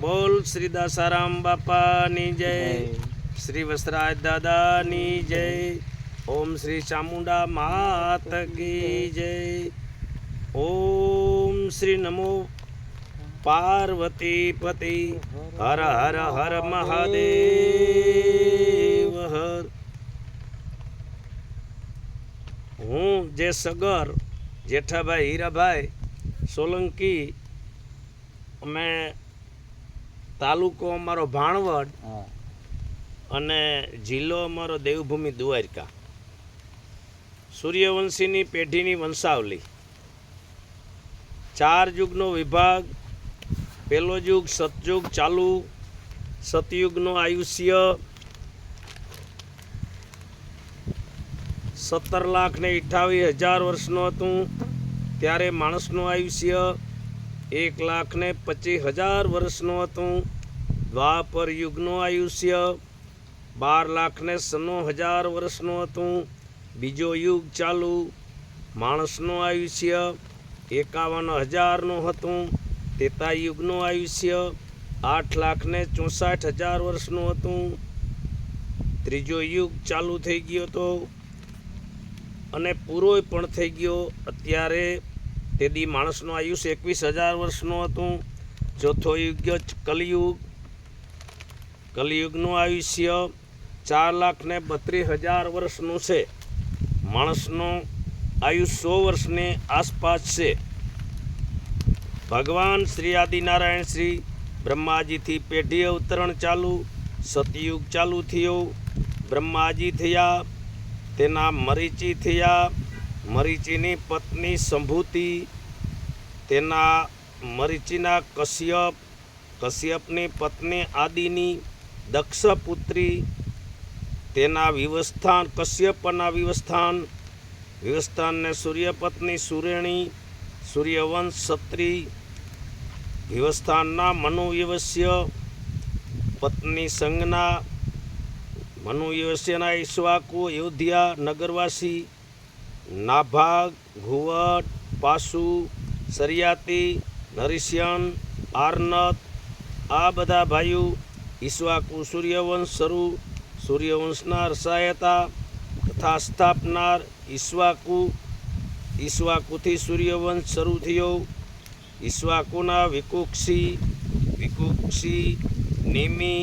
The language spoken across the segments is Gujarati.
બોલ શ્રી દાસારામ બાપાની જય, શ્રી વસરાજ દાદાની જય, ઓમ શ્રી ચામુંડા માત કી જય, ઓમ શ્રી નમો પાર્વતી પતિ, હર હર હર મહાદેવ હર. હું જે સગર જેઠાભાઈ હીરાભાઈ સોલંકી, અમે તાલુકો અમારો ભાણવડ અને જિલ્લો અમારો દેવભૂમિ દ્વારકા. સૂર્યવંશીની પેઢીની વંશાવલી. 4 યુગનો વિભાગ. પહેલો યુગ સતયુગ ચાલુ. સતયુગનું આયુષ્ય 17,28,000 વર્ષનું હતું. ત્યારે માણસનું આયુષ્ય 1,25,000 વર્ષનું હતું. દ્વાપર યુગનું આયુષ્ય 12,96,000 વર્ષનું હતું. બીજો યુગ ચાલુ. માણસનું આયુષ્ય 51,000નું હતું. ત્રેતા યુગનું આયુષ્ય 8,64,000 વર્ષનું હતું. ત્રીજો યુગ ચાલુ થઈ ગયો હતો અને પૂરો પણ થઈ ગયો. અત્યારે તેથી માણસનું આયુષ્ય 21,000 વર્ષનું હતું. ચોથો યુગ કલિયુગ. કલિયુગનું આયુષ્ય 4,32,000 વર્ષનું છે. માણસનું આયુષ્ય 100 વર્ષની આસપાસ છે. ભગવાન શ્રી આદિનારાયણ શ્રી બ્રહ્માજીથી પેઢી અવતરણ ચાલુ. સતયુગ ચાલુ થયો. બ્રહ્માજી થયા, તેના મરીચી થયા. મરીચીની પત્ની સંભૂતિ, તેના મરીચીના કશ્યપ, કશ્યપની પત્ની આદિની દક્ષપુત્રી, તેના વિવસ્થાન કશ્યપના વિવસ્થાન, વિવસ્થાનને સૂર્યપત્ની સુરેણી, સૂર્યવંશ ક્ષત્રિ, વિવસ્થાનના મનુવ્યવસ્ય પત્ની સંજ્ઞા, મનુવ્યવસ્યના ઈશ્વાકુ અયોધ્યા નગરવાસી, નાભાગ, ઘુવટ, પાસુ, સરિયાતી, નરિશ્યન, આર્નત, આ બધા ભાઈઓ ઈશ્વાકુ સૂર્યવંશ શરૂ. સૂર્યવંશના રસાયતા તથા સ્થાપનાર ઈશ્વાકુ. ઈશ્વાકુથી સૂર્યવંશ શરૂ થયો. ઈશ્વાકુના વિકુક્ષી, વિકુક્ષી, નિમિ,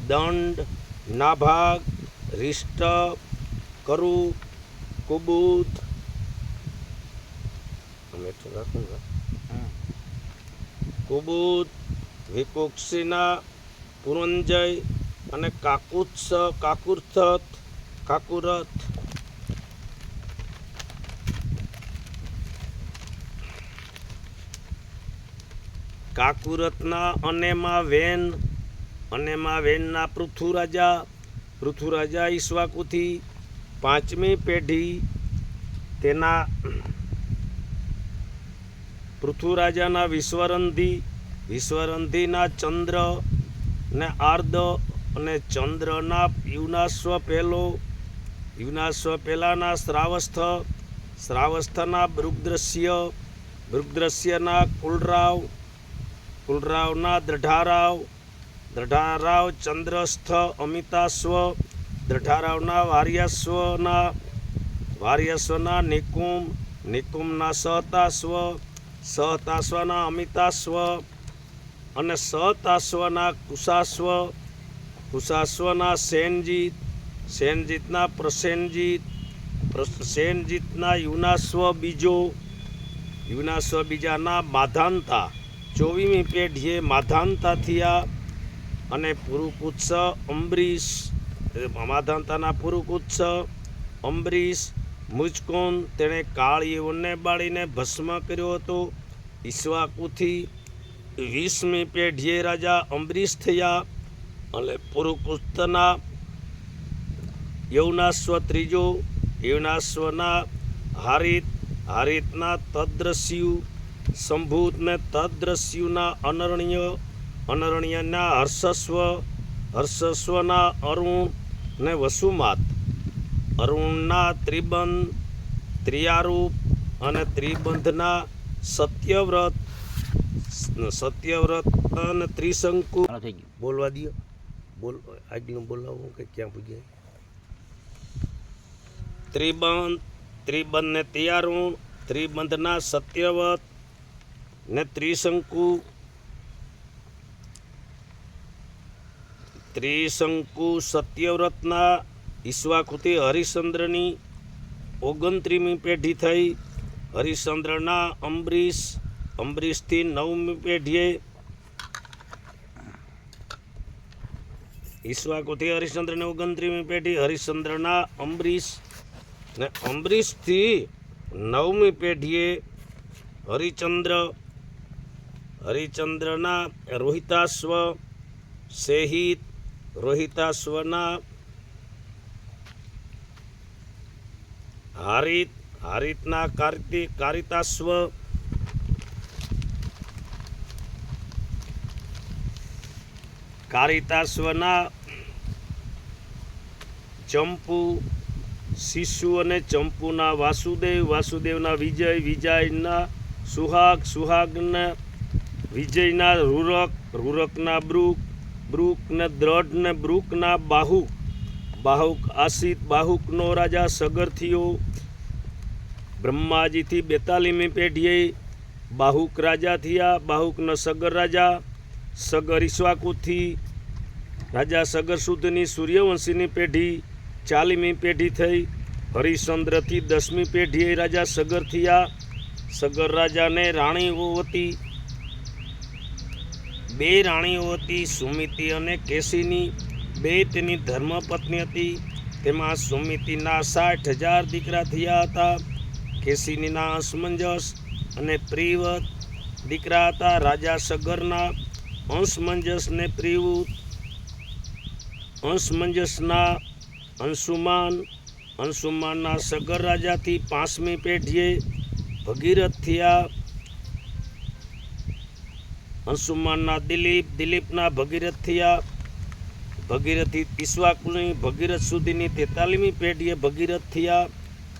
દંડ, નાભાગ, રિષ્ટ, કરુ, કુબુદ, કુબુદ, વિકુક્ષીના પુરંજય અને કાકુત્સ, કાકુર્થ, કાકુરથ. કાકુરથના અનેમાં વેન, અનેમાં વેનના પૃથુરાજા, પૃથુરાજા ઈશ્વાકુથી 5મી પેઢી. તેના પૃથુરાજાના વિશ્વરંધી, વિશ્વરંધીના ચંદ્ર ને આર્દ અને ચંદ્રના યુનાશ્વ પહેલો, યુનાશ્વ પહેલાના શ્રાવસ્થ, શ્રાવસ્થના ભૃગદ્રશ્ય, ભૃગદ્રશ્યના કુલરાવ, કુલરાવના દ્રઢારાવ, દ્રઢારાવ ચંદ્રસ્થ અમિતાશ્વ, દ્રઢારાવના વાર્યાશ્વના, વાર્યાશ્વના નિકુમ, નિકુમના સહતાશ્વ, સહતાશ્વના અમિતાશ્વ અને સહતાશ્વના કુશાશ્વ, કુશાશ્વના સેનજીત, સેનજીતના પ્રસેનજીત, પ્રસેનજીતના યુનાશ્વ બીજો, યુનાશ્વ બીજાના માધાંતા. 24મી પેઢીએ માધાંતા થયા. અને પુરુકુત્સ અંબરીશ, માધાંતાના પુરુકુત્સ અંબરીશ, મુજકોન, તેણે કાળીઓને બાળીને ભસ્મ કર્યો હતો. ઈશ્વાકુથી 20મી પેઢીએ રાજા અંબરીશ થયા. અને પુરુકુત્સના યવનાશ્વ ત્રીજો, યવનાશ્વના હારિત, હારિતના તદ્રસ્યુ, સંભૂતને તદ્રસ્યુના અનરણ્ય, અનરણ્યના હર્ષસ્વ, હર્ષસ્વના અરુણ ને વસુમાત, અરુણના ત્રિબંધ, ત્રિયારૂપ અને ત્રિબંધના સત્યવ્રત, સત્યવ્રત અને ત્રિશંકુ હાલો થઈ ગયું. બોલવા દો. બોલ આગલું બોલાવું કે ક્યાં પૂજ્યા. ત્રિબંધ, ત્રિબંધને તૈયારું, ત્રિબંધના સત્યવત ને ત્રિશંકુ, ત્રિશંકુ સત્યવ્રતના ઈશ્વાકૃતિ હરિશ્ચંદ્રની 29મી પેઢી થઈ. હરિશ્ચંદ્રના અંબરીશ, અંબરીશથી 9મી પેઢીએ ઈશ્વાકૃતિ હરિશ્ચંદ્રની 29મી પેઢી, હરિશ્ચંદ્રના અંબરીશ ને અંબરીશથી 9મી પેઢીએ હરિચંદ્ર, હરિચંદ્રના રોહિતાશ્વ સહિત, રોહિતાશ્વના હારિત, હારિતના કારિતાશ્વ, કારિતાશ્વના ચંપુ, શિશુ અને ચંપુના વાસુદેવ, વાસુદેવના વિજય, વિજયના સુહાગ, સુહાગના વિજયના રૂરક, રૂરકના બ્રુક, બ્રુકને દ્રઢ ને બ્રુકના બાહુક, બાહુક આશિત, બાહુકનો રાજા સગર થયો. બ્રહ્માજીથી 42મી પેઢીએ બાહુક રાજા થયા. બાહુકના સગર રાજા, સગર ઈશ્વાકુથી રાજા સગર સુધની સૂર્યવંશીની પેઢી 40મી પેઢી થઈ. હરિશ્ચંદ્રથી 10મી પેઢીએ રાજા સગર થયા. સગર રાજાને રાણીઓ હતી, 2 રાણીઓ હતી, સુમિતિ અને કેસીની. 2 તેની ધર્મપત્ની હતી. તેમાં સુમિતિના 60,000 દીકરા થયા હતા. કેસીનીના અંશમંજસ અને પ્રિવત દીકરા હતા. રાજા સગરના અંશમંજસ ને પ્રિવૃત, અંશમંજસના અંશુમાન, અંશુમાનના સગર રાજાથી 5મી પેઢીએ ભગીરથ થયા. અંશુમાનના દિલીપ, દિલીપના ભગીરથ થયા. ભગીરથી ઈશ્વાકુની ભગીરથ સુધીની 43મી પેઢીએ ભગીરથ થયા.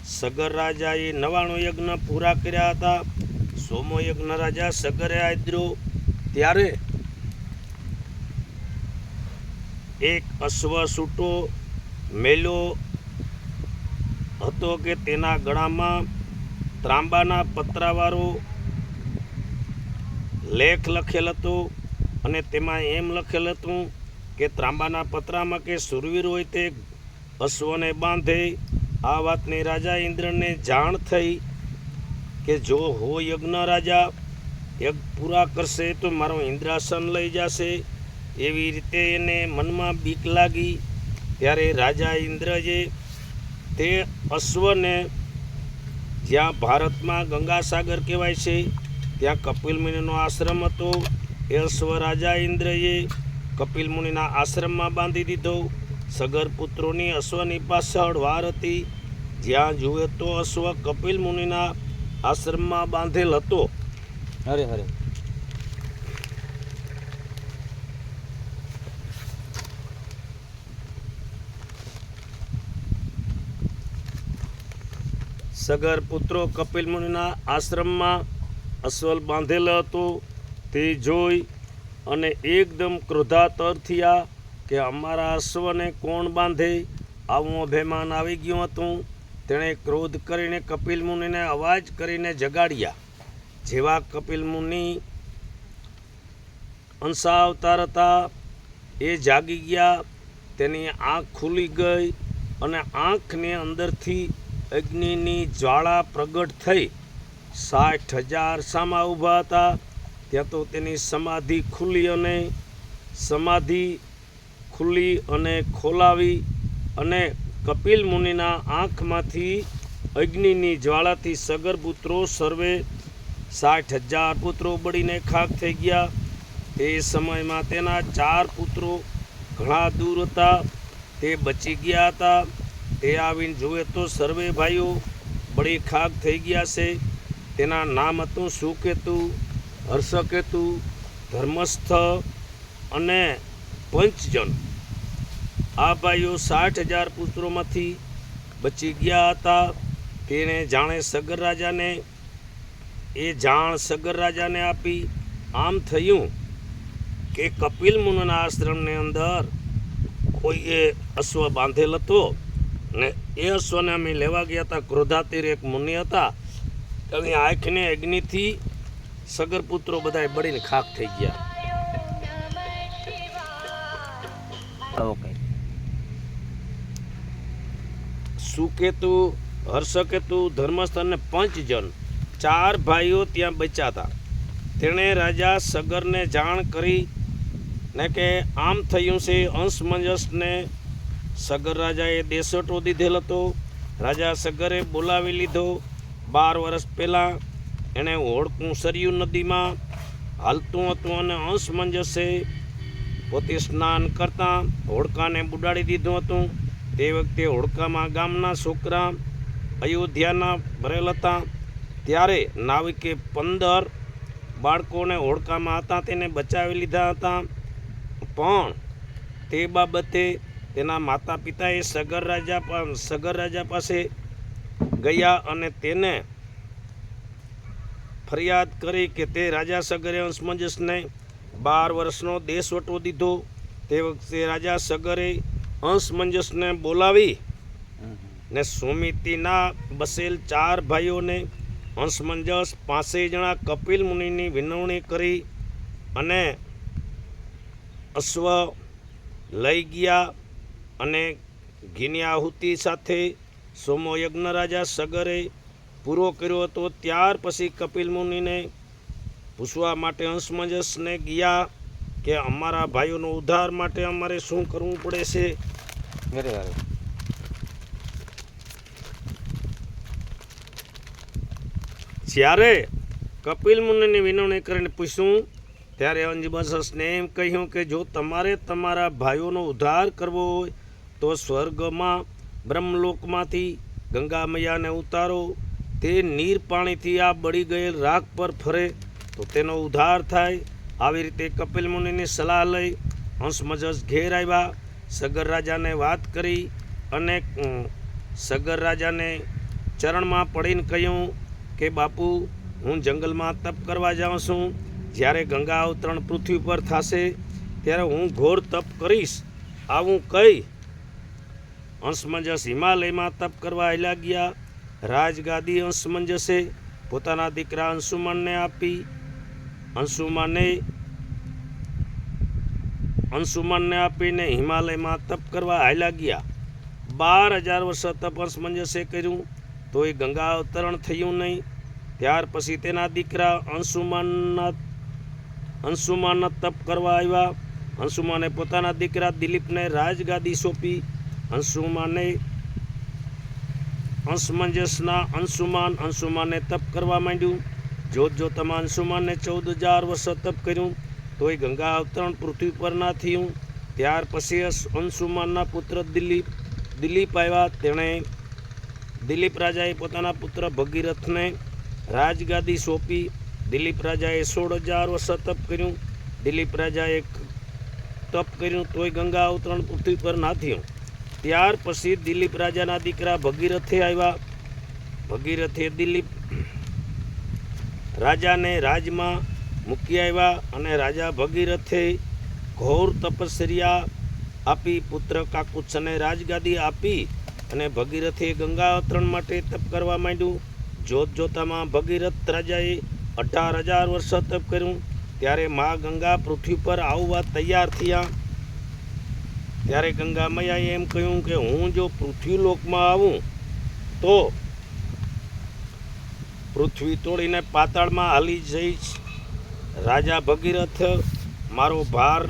સગર રાજાએ 99 યજ્ઞ પૂરા કર્યા હતા. 100મો યજ્ઞ રાજા સગરે આદર્યો ત્યારે એક અશ્વ સૂટો મેલો હતો કે તેના ગળામાં ત્રાંબાના પતરાવાળો લેખ લખેલ હતો અને તેમાં એમ લખેલ હતું કે ત્રાંબાના પતરામાં કે સુરવીર હોય તે અશ્વને બાંધે. આ વાતની રાજા ઇન્દ્રને જાણ થઈ કે જો હો યજ્ઞ રાજા યજ્ઞ પૂરા કરશે તો મારો ઇન્દ્રાસન લઈ જશે. એવી રીતે એને મનમાં બીક લાગી. ત્યારે રાજા ઇન્દ્રએ તે અશ્વને જ્યાં ભારતમાં ગંગાસાગર કહેવાય છે ત્યાં કપિલ મુનિનો આશ્રમ હતો. એ અશ્વ રાજા ઇન્દ્રએ કપિલ મુનિના આશ્રમમાં બાંધી દીધો. સગર પુત્રોની અશ્વની પાછળ વાર હતી. જ્યાં જુએ તો અશ્વ કપિલ મુનિના આશ્રમમાં બાંધેલ હતો. હરે હરે. સગર પુત્રો કપિલ મુનિના આશ્રમમાં અશ્વલ બાંધેલો હતો. તે જોઈ અને એકદમ ક્રોધાતર થયા કે અમારા અશ્વને કોણ બાંધે. આવું અભિમાન આવી ગયું હતું. તેણે ક્રોધ કરીને કપિલ મુનિને અવાજ કરીને જગાડ્યા. જેવા કપિલ મુનિ અંશાવતાર હતા એ જાગી ગયા. તેની આંખ ખુલી ગઈ અને આંખની અંદરથી અગ્નિની જ્વાળા પ્રગટ થઈ. 60,000 સામા ઊભા હતા. ત્યાં તો તેની સમાધિ ખુલી અને ખોલાવી અને કપિલ મુનિના આંખમાંથી અગ્નિની જ્વાળાથી સગર પુત્રો સર્વે 60,000 પુત્રો બળીને ખાક થઈ ગયા. તે સમયમાં તેના 4 પુત્રો ઘણા દૂર હતા. તે બચી ગયા હતા. તે આવીને જુએ તો સર્વે ભાઈઓ બળી ખાક થઈ ગયા છે. તેના નામ હતું સુકેતુ, હર્ષકેતુ, ધર્મસ્થ અને પંચજન. આ ભાઈઓ 60,000 પુત્રોમાંથી બચી ગયા હતા. તેણે જાણે સગર રાજાને આપી. આમ થયું કે કપિલ મુનિના આશ્રમની અંદર કોઈએ અશ્વ બાંધેલ હતો ને એ અશ્વને અમે લેવા ગયા હતા. ક્રોધાતીર એક મુનિ હતા. એની આંખને અગ્નિથી સગરપુત્રો બધા બળીને ખાખ થઈ ગયા. ઓકે. સુકેતુ, હર્ષકેતુ, ધર્મસ્થ અને પંચજન 4 ભાઈઓ ત્યાં બચ્યા હતા. તેણે રાજા સગરને જાણ કરી ને કે આમ થયું છે. અંશમંજસને સગર રાજાએ દેશોટો દીધેલ હતો. રાજા સગરે બોલાવી લીધો. 12 વર્ષ પહેલાં એણે હોડકું સરયુ નદીમાં હાલતું હતું અને અંશમંજસે પોતે સ્નાન કરતાં હોડકાને બુડાડી દીધું હતું. તે વખતે હોડકામાં ગામના છોકરા અયોધ્યાના ભરેલ હતા. ત્યારે નાવિકે 15 બાળકોને હોડકામાં હતા તેને બચાવી લીધા હતા. પણ તે બાબતે તેના માતા પિતાએ સગર રાજા પાસે ગયા અને તેને ફરિયાદ કરી કે તે રાજા સગરે અંશમંજસને 12 વર્ષનો દેશવટો દીધો. તે વખતે રાજા સગરે અંશમંજસને બોલાવી ને સુમિતિના બસેલ 4 ભાઈઓને અંશમંજસ 5 જણા કપિલ મુનિની વિનવણી કરી અને અશ્વ લઈ ગયા અને ઘીની આહુતિ સાથે સોમો યજ્ઞ રાજા સગરે પૂરો કર્યો હતો. ત્યાર પછી કપિલ મુનિને પૂછવા માટે અંશમંજસને ગયા કે અમારા ભાઈઓનો ઉદ્ધાર માટે અમારે શું કરવું પડે છે. જ્યારે કપિલ મુનિની વિનવણી કરીને પૂછ્યું ત્યારે અંશમંજસને એમ કહ્યું કે જો તમારે તમારા ભાઈઓનો ઉદ્ધાર કરવો હોય તો સ્વર્ગમાં બ્રહ્મલોકમાંથી ગંગા મૈયાને ઉતારો. તે નીર પાણીથી આ બળી ગયેલ રાખ પર ફરે તો તેનો ઉદ્ધાર થાય. આવી રીતે કપિલ મુનિની સલાહ લઈ અંશમંજસ ઘેર આવ્યા. સગર રાજાને વાત કરી અને સગર રાજાને ચરણમાં પડીને કહ્યું કે બાપુ, હું જંગલમાં તપ કરવા જાઉં છું. જ્યારે ગંગા અવતરણ પૃથ્વી પર થશે ત્યારે હું ઘોર તપ કરીશ આવું કહી અંશમંજસ હિમાલયમાં તપ કરવા હાલ્યા ગયા. રાજગાદી અંશમંજસે પોતાના દીકરા અંશુમાનને આપી. અંશુમાનને આપીને હિમાલયમાં તપ કરવા હાલ્યા ગયા. 12,000 વર્ષ તપ અંશમંજસે કર્યું તોય ગંગા અવતરણ થયું નહીં. ત્યાર પછી તેના દીકરા અંશુમાન તપ કરવા આવ્યા. અંશુમાને પોતાના દીકરા દિલીપને રાજગાદી સોંપી. અંશુમાને તપ કરવા માંડ્યું. જોતજોતામાં અંશુમાને 14,000 વર્ષ તપ કર્યું તોય ગંગા અવતરણ પૃથ્વી પર ના થયું. ત્યાર પછી અંશુમાનના પુત્ર દિલીપ આવ્યા. તેણે દિલીપ રાજાએ પોતાના પુત્ર ભગીરથને રાજગાદી સોંપી. દિલીપ રાજાએ 16,000 વર્ષ તપ કર્યું. દિલીપ રાજાએ તપ કર્યું તોય ગંગા અવતરણ પૃથ્વી પર ના થયું. ત્યાર પછી દિલીપ રાજાના દીકરા ભગીરથે આવ્યા. ભગીરથે દિલીપ રાજાને રાજમાં મૂકી આવ્યા અને રાજા ભગીરથે ઘોર તપસ્યા આપી. પુત્ર કાકુત્સને રાજગાદી આપી અને ભગીરથે ગંગા અવતરણ માટે તપ કરવા માંડ્યું. જોતજોતામાં ભગીરથ રાજાએ 18,000 વર્ષ તપ કર્યું. ત્યારે મા ગંગા પૃથ્વી પર આવવા તૈયાર થયા. ત્યારે ગંગા મૈયાએ એમ કહ્યું કે હું જો પૃથ્વીલોકમાં આવું તો પૃથ્વી તોડીને પાતાળમાં હાલી જઈશ. રાજા ભગીરથ મારો ભાર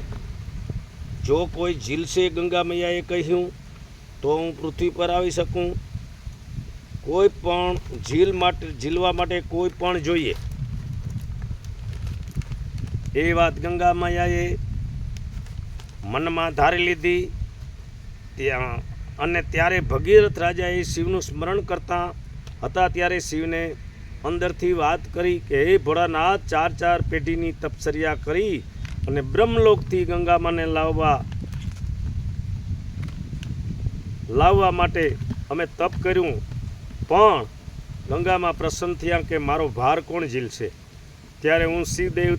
જો કોઈ ઝીલશે, ગંગા મૈયાએ કહ્યું, તો હું પૃથ્વી પર આવી શકું. કોઈ પણ ઝીલવા માટે કોઈ પણ જોઈએ. એ વાત ગંગા મૈયાએ મનમાં ધારી લીધી. અને ત્યારે ભગીરથ રાજાએ શિવનું સ્મરણ કરતા હતા. ત્યારે શિવને અંદરથી વાત કરી કે હે ભોળાનાથ, 4 પેઢીની તપસ્યા કરી અને બ્રહ્મલોકથી ગંગામાને લાવવા માટે અમે તપ કર્યું, પણ ગંગામાં પ્રસન્ન થયા કે મારો ભાર કોણ ઝીલશે. ત્યારે હું શિવદેવ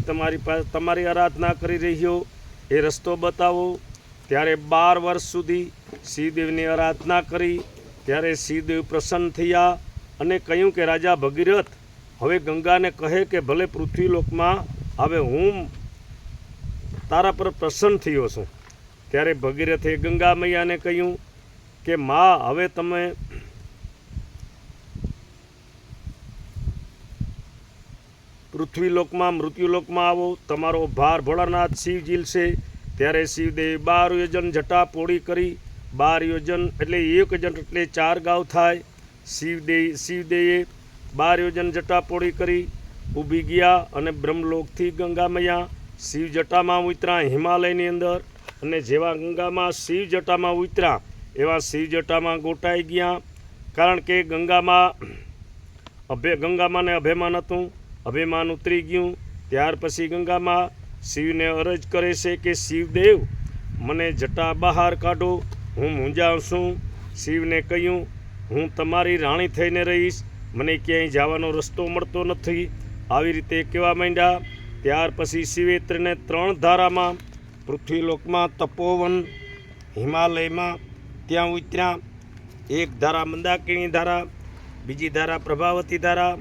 તમારી આરાધના કરી રહ્યો એ રસ્તો બતાવો. ત્યારે 12 વર્ષ સુધી શિવદેવની આરાધના કરી. ત્યારે શિવદેવ પ્રસન્ન થયા અને કહ્યું કે રાજા ભગીરથ હવે ગંગાને કહે કે ભલે પૃથ્વીલોકમાં હવે હું તારા પર પ્રસન્ન થયો છું. ત્યારે ભગીરથે ગંગા મૈયાને કહ્યું કે મા હવે તમે પૃથ્વીલોકમાં મૃત્યુલોકમાં આવો, તમારો ભાર ભોળાનાથ શિવ ઝીલશે. ત્યારે શિવદેવે 12 યોજન જટા પોળી કરી. 12 યોજન એટલે 1 યોજન એટલે 4 ગાવ થાય. શિવદેવે 12 યોજન જટા પોળી કરી ઊભી ગયા અને બ્રહ્મલોકથી ગંગા મૈયા શિવ જટામાં ઉતર્યા હિમાલયની અંદર. અને જેવા ગંગામાં શિવ જટામાં ઉતર્યા એવા શિવ જટામાં ગોટાઈ ગયા. કારણ કે ગંગામાને અભિમાન હતું, અભિમાન ઉતરી ગયું. ત્યાર પછી ગંગામાં શિવને અરજ કરે છે કે શિવદેવ મને જટા બહાર કાઢો, હું મૂંઝાઉં છું. શિવને કહ્યું હું તમારી રાણી થઈને રહીશ, મને ક્યાંય જવાનો રસ્તો મળતો નથી. આવી રીતે કહેવા માંડ્યા. ત્યાર પછી શિવે 3 ધારામાં પૃથ્વીલોકમાં તપોવન હિમાલયમાં ત્યાં ઉતર્યા. 1 ધારા મંદાકિની ધારા, બીજી ધારા પ્રભાવતી ધારા,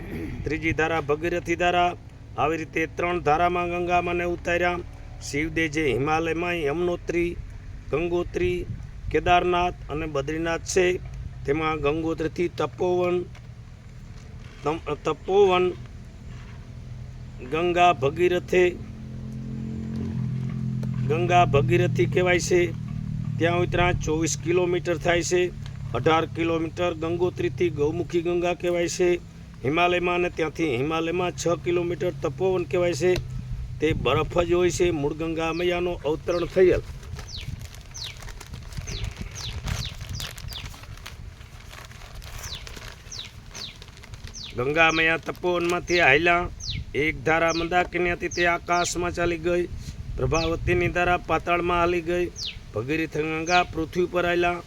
ત્રીજી ધારા ભગીરથી ધારા. આવી રીતે 3 ધારામાં ગંગામાને ઉતાર્યા. શિવદેવ જે હિમાલયમાં યમનોત્રી, ગંગોત્રી, કેદારનાથ અને બદ્રીનાથ છે તેમાં ગંગોત્રીથી તપોવન ગંગા ભગીરથી કહેવાય છે. ત્યાં ઉતર્યા 24 કિલોમીટર થાય છે. 18 કિલોમીટર ગંગોત્રીથી ગૌમુખી ગંગા કહેવાય છે હિમાલયમાં. અને ત્યાંથી હિમાલયમાં 6 કિલોમીટર તપોવન કહેવાય છે. તે બરફ જ હોય છે. મૂળ ગંગા મૈયાનો અવતરણ થયેલ. ગંગા મૈયા તપોવનમાંથી હાલ્યા. 1 ધારા મંદાકિની હતી તે આકાશમાં ચાલી ગઈ. પ્રભાવતીની ધારા પાતાળમાં હાલી ગઈ. ભગીરથ ગંગા પૃથ્વી પર આવેલા.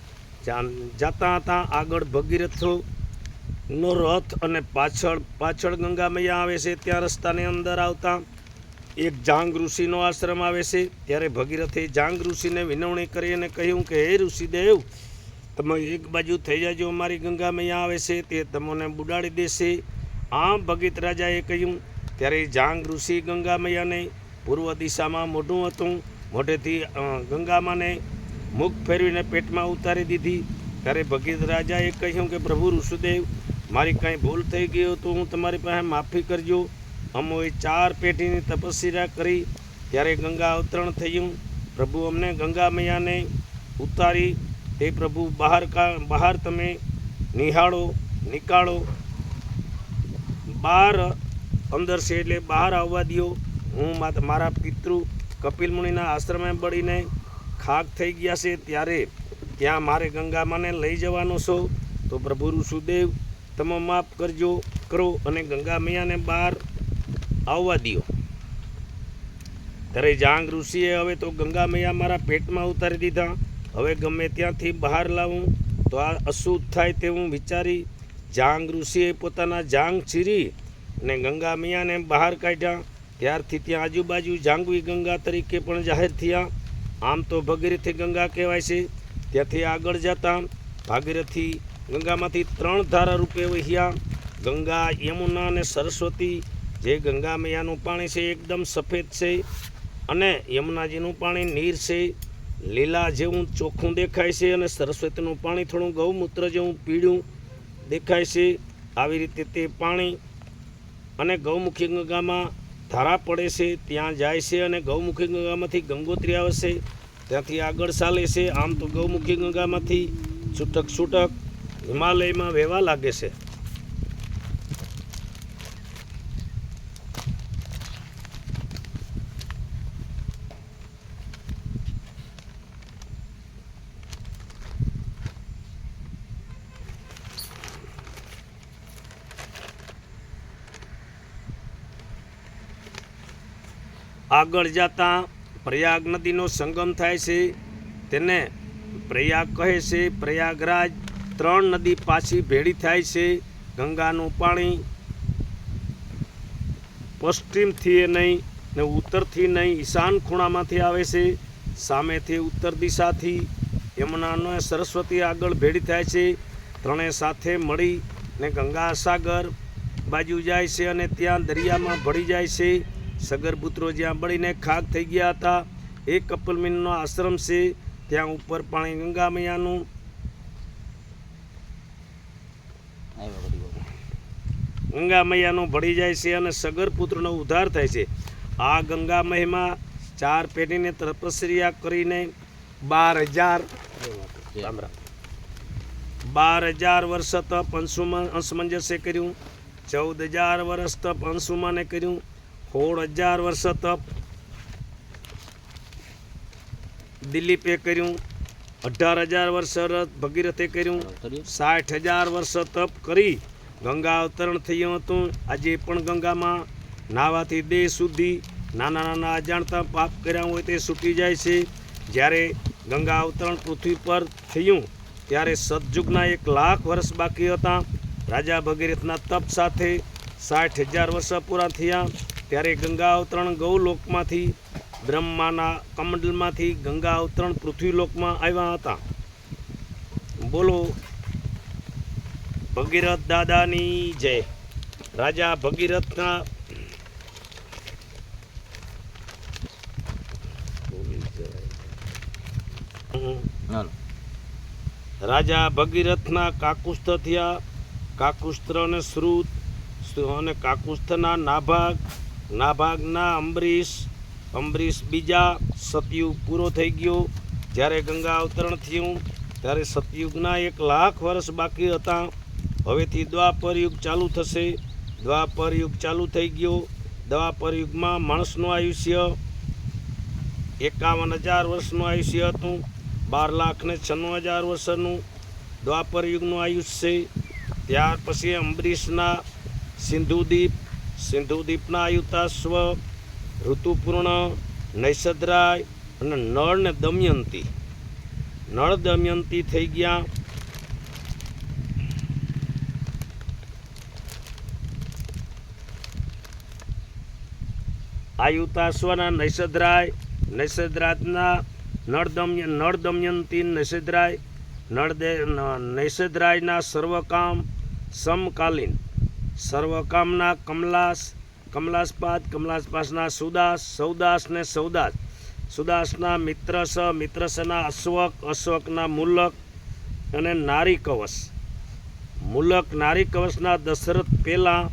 જાતા હતા આગળ ભગીરથનો રથ અને પાછળ ગંગા મૈયા આવે છે. ત્યાં રસ્તાની અંદર આવતા એક જાંગ ઋષિનો આશ્રમ આવે છે. ત્યારે ભગીરથે જાંગ ઋષિને વિનવણી કરી અને કહ્યું કે હે ઋષિદેવ, તમે એક બાજુ થઈ જાજો, અમારી ગંગા મૈયા આવે છે તે તમને બુડાડી દેશે. આમ ભગીરથ રાજાએ કહ્યું. ત્યારે જાંગ ઋષિ ગંગા મૈયાને પૂર્વ દિશામાં મોઢું હતું, મોઢેથી ગંગામાને મુખ ફેરવીને પેટમાં ઉતારી દીધી. ત્યારે ભગીરથ રાજાએ કહ્યું કે પ્રભુ ઋષિદેવ, મારી કાંઈ ભૂલ થઈ ગઈ તો હું તમારી પાસે માફી કરજો. અમોએ 4 પેઢીની તપસ્યા કરી. ત્યારે ગંગા અવતરણ થયું. પ્રભુ અમને ગંગા મૈયાને ઉતારી. તે પ્રભુ બહાર તમે નીકાળો. 12 અંદર છે એટલે બહાર આવવા દો. હું મારા પિતૃ કપિલ મુનિના આશ્રમે બળીને ખાક થઈ ગયા છે, ત્યારે ત્યાં મારે ગંગામાને લઈ જવાનો છો. તો પ્રભુ ઋષિદેવ તમે માફ કરો અને ગંગા મૈયાને બહાર આવવા દો. ત્યારે જાંગ ઋષિએ હવે તો ગંગા મૈયા મારા પેટમાં ઉતારી દીધા, હવે ગમે ત્યાંથી બહાર લાવું તો આ અશુદ્ધ થાય તેવું વિચારી જાંગ ઋષિએ પોતાના જાંગ ચીરી અને ગંગા મૈયાને બહાર કાઢ્યા. ત્યારથી ત્યાં આજુબાજુ જાંગવી ગંગા તરીકે પણ જાહેર થયા. આમ તો ભગીરથી ગંગા કહેવાય છે. ત્યાંથી આગળ જતા ભાગીરથી ગંગામાંથી 3 ધારા રૂપે વહ્યા. ગંગા, યમુના અને સરસ્વતી. જે ગંગા મૈયાનું પાણી છે એકદમ સફેદ છે અને યમુનાજીનું પાણી નીર છે, લીલા જેવું ચોખ્ખું દેખાય છે, અને સરસ્વતીનું પાણી થોડું ગૌમૂત્ર જેવું પીળું દેખાય છે. આવી રીતે તે પાણી અને ગૌમુખી ગંગામાં ધારા પડે છે, ત્યાં જાય છે અને ગૌમુખી ગંગામાંથી ગંગોત્રી આવે છે, ત્યાંથી આગળ ચાલે છે. આમ તો ગૌમુખી ગંગામાંથી છૂટક હિમાલયમાં વહેવા લાગે છે. આગળ જતાં પ્રયાગ નદીનો સંગમ થાય છે, તેને પ્રયાગ કહે છે. પ્રયાગરાજ 3 નદી પાછી ભેળી થાય છે. ગંગાનું પાણી પશ્ચિમથી નહીં ને ઉત્તરથી નહીં, ઈશાન ખૂણામાંથી આવે છે. સામેથી ઉત્તર દિશાથી યમુના અને સરસ્વતી આગળ ભેળી થાય છે. ત્રણેય સાથે મળી ને ગંગા સાગર બાજુ જાય છે અને ત્યાં દરિયામાં ભળી જાય છે. સગરપુત્રો જ્યાં બળીને ખાક થઈ ગયા હતા એ કપિલમુનિનો આશ્રમ છે. ત્યાં ઉપર પાણી ગંગા મૈયાનું ભળી જાય છે અને સગરપુત્રનો ઉદ્ધાર થાય છે. આ ગંગા મહિમા 4 પેઢીને તપસ્યા કરીને 12,000 વર્ષ તપ અંશુમંજસે કર્યું. 14,000 વર્ષ તપ અંશુમાને કર્યું. 16,000 વર્ષ તપ દિલીપે કર્યું. 18,000 વર્ષ ભગીરથે કર્યું. 60,000 વર્ષ તપ કરી ગંગા અવતરણ થયું હતું. આજે પણ ગંગામાં નાહવાથી દેહ શુદ્ધિ, નાના નાના અજાણતા પાપ કર્યા હોય તે છૂટી જાય છે. જ્યારે ગંગા અવતરણ પૃથ્વી પર થયું ત્યારે સતયુગના 1,00,000 વર્ષ બાકી હતા. રાજા ભગીરથના તપ સાથે 60,000 વર્ષ પૂરા થયા. ત્યારે ગંગા અવતરણ ગૌલોકમાંથી બ્રહ્માના કમંડલમાંથી ગંગા અવતરણ પૃથ્વીલોકમાં આવ્યા હતા. બોલો ભગીરથ દાદાની જય. રાજા ભગીરથના કાકુસ્થ થયા. કાકુસ્થ અને શ્રુત અને કાકુસ્થના નાભાગના અંબરીશ બીજા. સતયુગ પૂરો થઈ ગયો. જ્યારે ગંગા અવતરણ થયું ત્યારે સતયુગના 1,00,000 વર્ષ બાકી હતા. હવેથી દ્વાપર યુગ ચાલુ થશે. દ્વાપર યુગ ચાલુ થઈ ગયો. દ્વાપર યુગમાં માણસનું આયુષ્ય 51,000 વર્ષનું આયુષ્ય હતું. 12,96,000 વર્ષનું દ્વાપર યુગનું આયુષ્ય છે. ત્યાર પછી અંબરીશના સિંધુદીપના આયુતાશ્વ, ઋતુપૂર્ણ, નૈષદ્રાય અને નળ ને દમયંતી થઈ ગયા. આયુતાશ્વના નૈષદ્રાયના નળ દમયંતી નૈષદ્રાયના સર્વકામના કમલાસપાસના સુદાસના મિત્રસના અશ્વકના મુલક અને નારી કવચના દશરથ પહેલા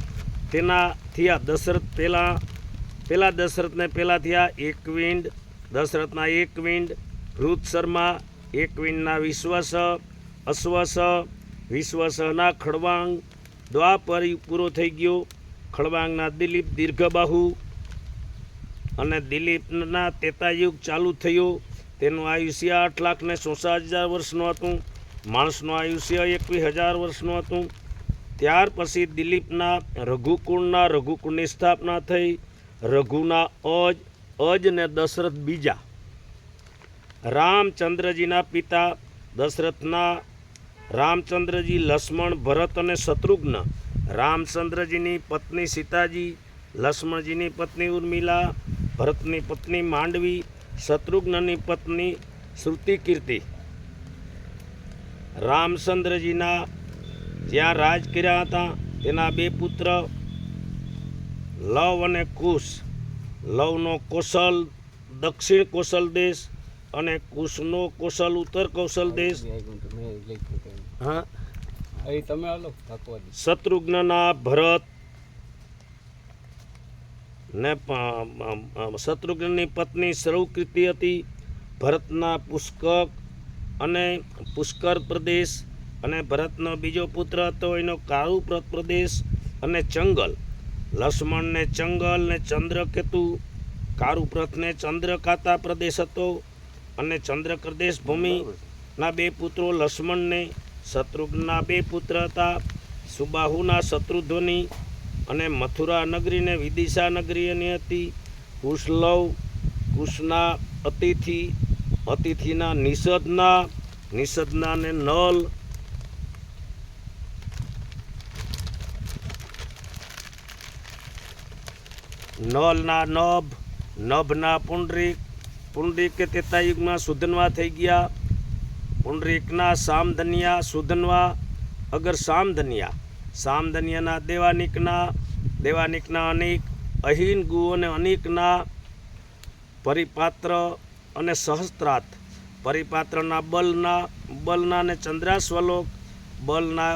થયા એકવિંડ. દશરથના એકવિંડ, વૃત શર્મા, એકવિંડના વિશ્વસના ખડવાંગ. દ્વાપર પૂરો થઈ ગયો. ખડવાંગના દિલીપ દીર્ઘબાહુ અને દિલીપના ત્રેતાયુગ ચાલુ થયો. તેનું આયુષ્ય 8,64,000 વર્ષનું હતું. માણસનું આયુષ્ય 21,000 વર્ષનું હતું. ત્યાર પછી દિલીપના રઘુકુળની સ્થાપના થઈ. રઘુના અજ ને દશરથ બીજા. રામચંદ્રજીના પિતા દશરથના રામચંદ્રજી, લક્ષ્મણ, ભરત અને શત્રુઘ્ન. રામચંદ્રજીની પત્ની સીતાજી, લક્ષ્મણજીની પત્ની ઉર્મિલા, ભરતની પત્ની માંડવી, શત્રુઘ્નની પત્ની શ્રુતિકીર્તિ. રામચંદ્રજીના જ્યાં રાજ કર્યા હતા તેના 2 પુત્ર લવ અને કુશ. લવનો કૌશલ દક્ષિણ કૌશલ દેશ અને કુશનો કૌશલ ઉત્તર કૌશલ દેશ. શત્રુઘ્નના ભરત ને શત્રુઘ્નની પત્ની સર્વકીર્તિ હતી. ભરતના પુષ્કર પ્રદેશ અને ભરતનો બીજો પુત્ર હતો એનો કારુપ્રત પ્રદેશ અને ચંગલ. લક્ષ્મણને ચંગલ ને ચંદ્રકેતુ. કારુપ્રથને ચંદ્રકાતા પ્રદેશ હતો અને ચંદ્રપ્રદેશ ભૂમિના 2 પુત્રો લક્ષ્મણને. શત્રુઘ્નના 2 પુત્ર હતા, સુબાહુના શત્રુધ્વની અને મથુરા નગરીને વિદિશા નગરી એની હતી. કુશના અતિથિના નિષદના ને નલ. નલના નભના પુંડરીક પુંડરીક કે ત્રેતાયુગમાં સુધન્વા થઈ ગયા. પુંડરીકના સામધનિયા સુધન્વા અગર સામધનિયાના દેવાનિકના અનેક અહીન ગુ અને અનેકના પરિપાત્ર અને સહસ્ત્રાર્થ. પરિપાત્રના બલના ને ચંદ્રાસ્વલોક, બલના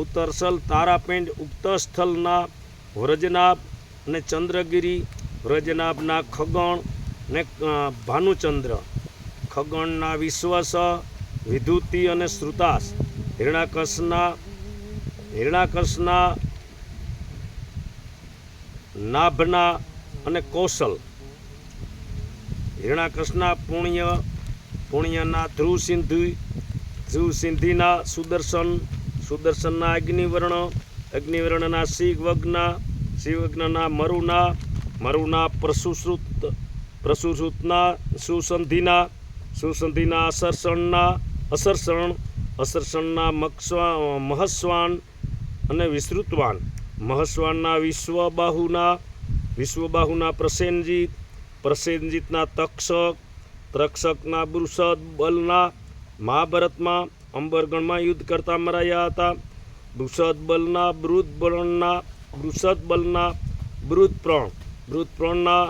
ઉત્તરસ્થલ તારાપિંડ, ઉક્તસ્થલના વ્રજનાભ અને ચંદ્રગીરી, વ્રજનાભના ખગણ ને ભાનુચંદ્ર, ખગણના વિશ્વસ, વિધુતિ અને શ્રુતાસ, હિરણાકર્ષના નાભના અને કૌશલ, હિરણાકર્ષના પુણ્યના ધ્રુવસિંધિના સુદર્શનના અગ્નિવર્ણના શિવગ્નના મરુના પ્રસુશ્રુતના સુસંધિના અસરસણના મહસ્વાન અને મહસ્વાનના વિશ્વબાહુના પ્રસેનજીતના તક્ષકના બૃષદ બલના મહાભારતમાં અંબરગણમાં યુદ્ધ કરતા મરાયા હતા. બૃષદ બલના બૃહદપ્રણના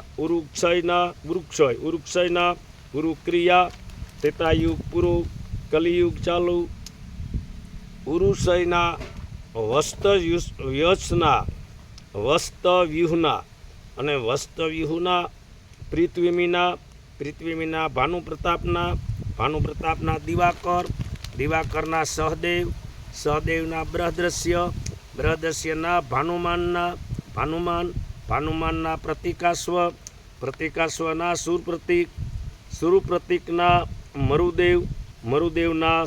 ઉરુક્ષયના ઉરુક્રિયા, ત્રેતાયુગ પૂરો, કલિયુગ ચાલુ. ઉરુષયના વસ્તવ્યુહના અને વસ્તવ્યુહના પૃથ્વીમીના ભાનુપ્રતાપના દિવાકરના સહદેવના બૃહદ્રશ્યના ભાનુમાનના પ્રતિકાશ્વના સુરપ્રતીકના મરુદેવના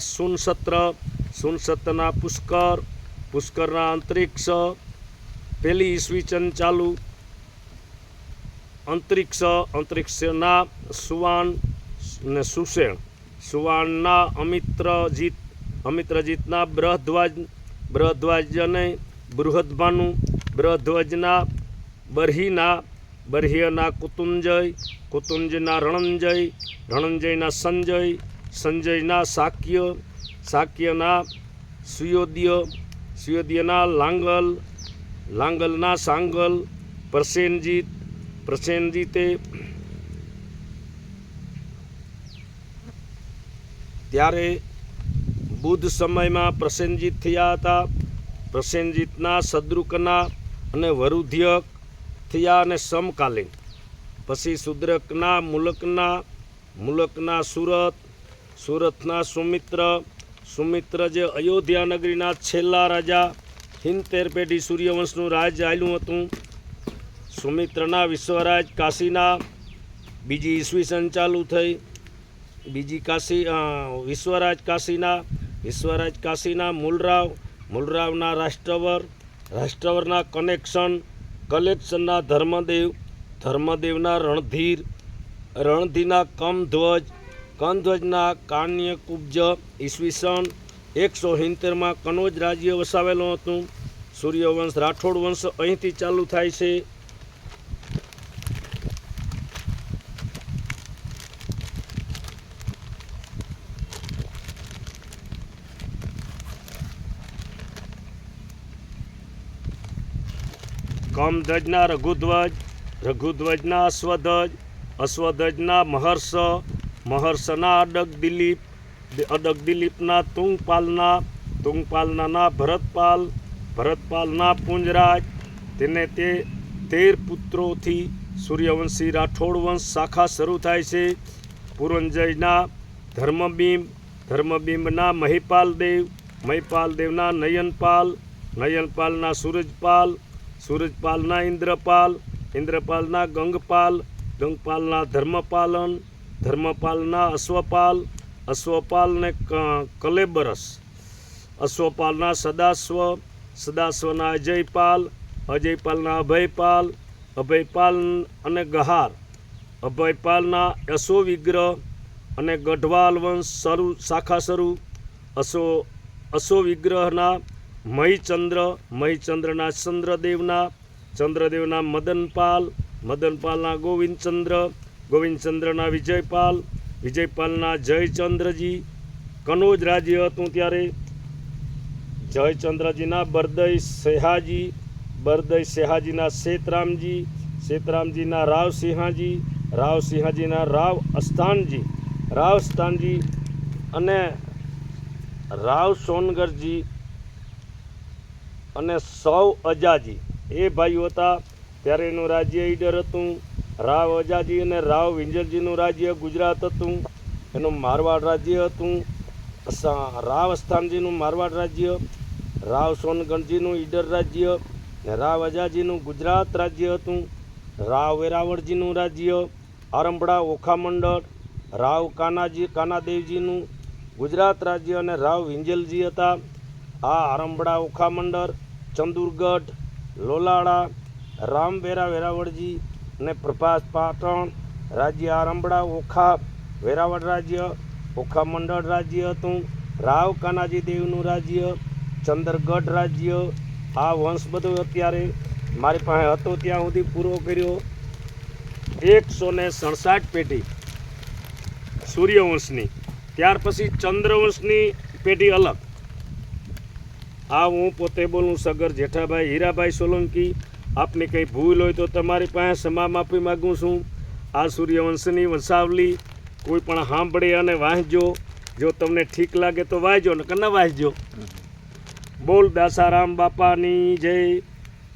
સુનસત્રના પુષ્કરના અંતરિક્ષ. પહેલી ઈસવીસન ચાલુ. અંતરિક્ષના સુવાન ને સુષેણ, સુવાનના અમિત્રજીતના બૃહધ્વજને બૃહદભાનુ, બૃહધ્વજના બર્હિયના કુતુંજના રણંજયના સંજયના શાક્યના સુયોદ્યના લાંગલના સાંગલ, પ્રસેનજીતે ત્યારે બુદ્ધ સમયમાં પ્રસેનજીત થયા હતા. પ્રસેનજીતના શદ્રુકના અને વરુધ્યક થયા અને સમકાલીન. પછી શુદ્રકના મુલકના સુરતના સુમિત્ર જે અયોધ્યા નગરીના છેલ્લા રાજા, 70 પેઢી સૂર્યવંશનું રાજ આવેલું હતું. સુમિત્રના વિશ્વરાજ કાશીના બીજી ઈસવીસન ચાલુ થઈ. વિશ્વરાજ કાશીના મૂલરાવના રાષ્ટ્રવરના કલેક્શનના ધર્મદેવના રણધીરના કમધ્વજના કાન્યકુબ્જ. ઈસવીસન 170માં કનોજ રાજ્ય વસાવેલું હતું. સૂર્યવંશ રાઠોડ વંશ અહીંથી ચાલુ થાય છે. કમધ્વજના રઘુધ્વજના અશ્વધ્વજના મહર્ષના અડગ દિલીપના તુંગપાલના ભરતપાલના પુંજરાજ. તેને તે 13 પુત્રોથી સૂર્યવંશી રાઠોડ વંશ શાખા શરૂ થાય છે. પુરંજયના ધર્મબિંબના મહિપાલદેવના નયનપાલના સૂરજપાલના ઇન્દ્રપાલના ગંગપાલના ધર્મપાલના અશ્વપાલ ને કલેબરસ, અશ્વપાલના સદાશ્વના અજયપાલના અભયપાલ અને ગહાર, અભયપાલના અશોવિગ્રહ અને ગઢવાલ વંશ શાખા શરૂ. અશોવિગ્રહના મહિચંદ્રના ચંદ્રદેવના મદનપાલના ગોવિંદચંદ્રના વિજયપાલના જયચંદ્રજી, કનોજ રાજ્ય હતું ત્યારે જયચંદ્રજીના બરદઈ સેહાજીના શેતરામજીના રાવસિંહાજીના રાવસ્થાનજી અને રાવ સોનગરજી અને સૌ અજાજી એ ભાઈઓ હતા ત્યારે એનું રાજ્ય ઈડર હતું. રાવ અજાજી અને રાવ વિંજલજીનું રાજ્ય ગુજરાત હતું, એનું મારવાડ રાજ્ય હતું. રાવ સ્થાનજીનું મારવાડ રાજ્ય, રાવ સોનગઢજીનું ઈડર રાજ્ય, ને રાવ અજાજીનું ગુજરાત રાજ્ય હતું. રાવ વેરાવળજીનું રાજ્ય, આરંભડા ઓખામંડળ, રાવ કાનાદેવજીનું ગુજરાત રાજ્ય અને રાવ વિંજલજી હતા. આ આરંભડા ઓખામંડળ, ચંદુરગઢ, લોલાડા, રામવેરા વેરાવળજી અને પ્રભાસ પાટણ રાજ્ય, આરંભડા ઓખા વેરાવળ રાજ્ય, ઓખામંડળ રાજ્ય હતું. રાવ કાનાજી દેવનું રાજ્ય, ચંદરગઢ રાજ્ય. આ વંશ બધો અત્યારે મારી પાસે હતો ત્યાં સુધી પૂરો કર્યો. 167 પેઢી સૂર્યવંશની, ત્યાર પછી ચંદ્રવંશની પેઢી અલગ. આ હું પોતે બોલું સગર જેઠાભાઈ હીરાભાઈ સોલંકી. આપને કંઈ ભૂલ હોય તો તમારી પાસે ક્ષમા માફી માગું છું. આ સૂર્યવંશની વંશાવલી કોઈ પણ સાંભળે અને વાંચજો. જો તમને ઠીક લાગે તો વાંચજો ને ન વાંચજો. બોલ દાસારામ બાપાની જય,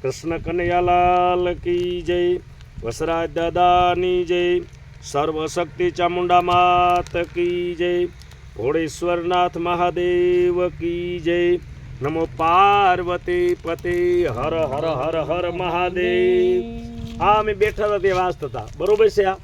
કૃષ્ણ કનૈયાલાલ કી જય, વસરાજ દાદાની જય, સર્વશક્તિ ચામુંડા માત કી જય, ઘોડેશ્વરનાથ મહાદેવ કી જય. નમો પાર્વતી પતે હર હર હર હર મહાદેવ. આ અમે બેઠા હતા તે વાંચતા હતા, બરોબર છે. આ